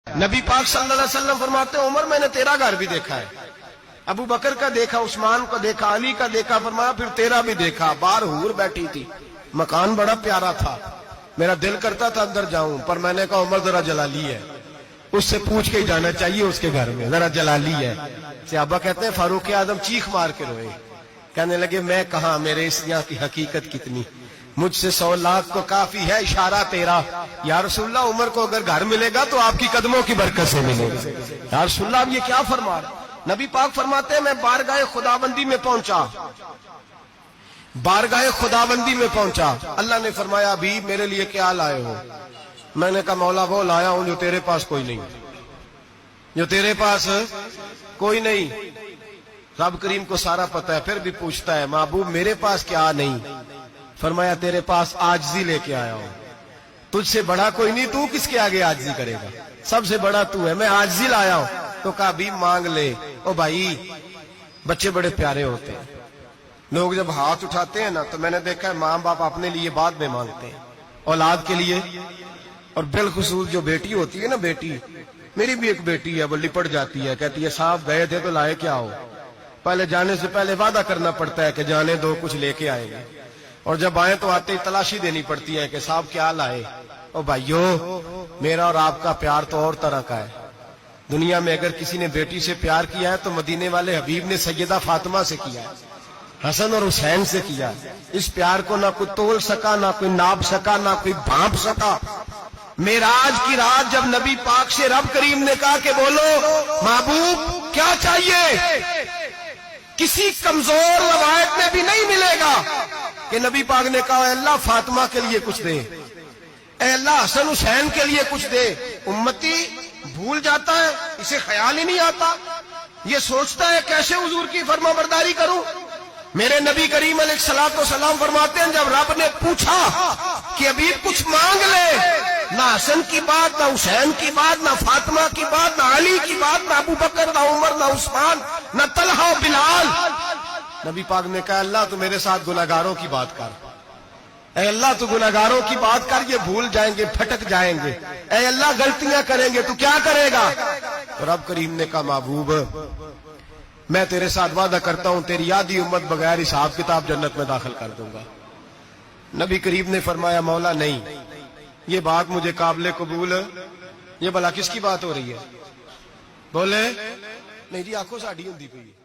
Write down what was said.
نبی پاک صلی اللہ علیہ وسلم فرماتے ہیں عمر میں نے تیرا گھر بھی دیکھا ہے، ابو بکر کا دیکھا، عثمان کو دیکھا، علی کا دیکھا، فرمایا پھر تیرا بھی دیکھا، باہر حور بیٹھی تھی، مکان بڑا پیارا تھا، میرا دل کرتا تھا اندر جاؤں، پر میں نے کہا عمر ذرا جلالی ہے، اس سے پوچھ کے ہی جانا چاہیے، اس کے گھر میں ذرا جلالی ہے۔ صحابہ کہتے ہیں فاروق اعظم چیخ مار کے روئے، کہنے لگے میں کہاں، میرے اس یہاں کی حقیقت کتنی، مجھ سے 100 لاکھ تو کافی ہے، اشارہ تیرا۔ یا رسول اللہ عمر کو اگر گھر ملے گا تو آپ کی قدموں کی برکت سے ملے گا۔ یا رسول اللہ اب یہ کیا فرما رہا؟ نبی پاک فرماتے ہیں میں بارگاہ خداوندی میں پہنچا، بارگاہ خداوندی میں پہنچا، اللہ نے فرمایا ابھی میرے لیے کیا لائے ہو؟ میں نے کہا مولا وہ لایا ہوں جو تیرے پاس کوئی نہیں، جو تیرے پاس کوئی نہیں۔ رب کریم کو سارا پتہ ہے، پھر بھی پوچھتا ہے محبوب میرے پاس کیا نہیں؟ فرمایا تیرے پاس عاجزی لے کے آیا ہوں، تجھ سے بڑا کوئی نہیں، تو کس کے آگے عاجزی کرے گا، سب سے بڑا تو ہے، میں عاجزی لایا ہوں۔ تو کہا بھی مانگ لے۔ او بھائی بچے بڑے پیارے ہوتے ہیں، لوگ جب ہاتھ اٹھاتے ہیں نا تو میں نے دیکھا ہے ماں باپ اپنے لیے بعد میں مانگتے ہیں، اولاد کے لیے، اور بالخصوص جو بیٹی ہوتی ہے نا، بیٹی میری بھی ایک بیٹی ہے، وہ لپٹ جاتی ہے، کہتی ہے صاحب گئے تھے تو لائے کیا ہو؟ پہلے جانے سے پہلے وعدہ کرنا پڑتا ہے کہ جانے دو کچھ لے کے آئیں گے، اور جب آئیں تو آتے ہی تلاشی دینی پڑتی ہے کہ صاحب کیا لائے۔ او بھائیو میرا اور آپ کا پیار تو اور طرح کا ہے، دنیا میں اگر کسی نے بیٹی سے پیار کیا ہے تو مدینے والے حبیب نے سیدہ فاطمہ سے کیا ہے، حسن اور حسین سے کیا ہے۔ اس پیار کو نہ کوئی تول سکا، نہ کوئی ناپ سکا، نہ کوئی بھانپ سکا۔ معراج کی رات جب نبی پاک سے رب کریم نے کہا کہ بولو محبوب کیا چاہیے، کسی کمزور روایت میں بھی نہیں ملے گا کہ نبی پاک نے کہا اے اللہ فاطمہ کے لیے کچھ دے، اے اللہ حسن حسین کے لیے کچھ دے۔ امتی بھول جاتا ہے، اسے خیال ہی نہیں آتا، یہ سوچتا ہے کیسے حضور کی فرما برداری کروں۔ میرے نبی کریم علیہ الصلوۃ والسلام فرماتے ہیں جب رب نے پوچھا کہ ابھی کچھ مانگ لے، نہ حسن کی بات، نہ حسین کی بات، نہ فاطمہ کی بات، نہ علی کی بات، نہ ابو بکر، نہ عمر، نہ عثمان، نہ طلحہ و بلال، نبی پاک نے کہا اللہ تو میرے ساتھ گناہگاروں کی بات کر، اے اللہ تو گناہگاروں کی بات کر، یہ بھول جائیں گے، پھٹک جائیں گے، اے اللہ غلطیاں کریں گے تو کیا کرے گا؟ تو رب کریم نے کہا محبوب میں تیرے ساتھ وعدہ کرتا ہوں تیری آدھی امت بغیر حساب کتاب جنت میں داخل کر دوں گا۔ نبی کریم نے فرمایا مولا نہیں، یہ بات مجھے قابل قبول، یہ بھلا کس کی بات ہو رہی ہے؟ بولے نہیں جی آنکھوں ساڑھی ہوندی پئی ہے۔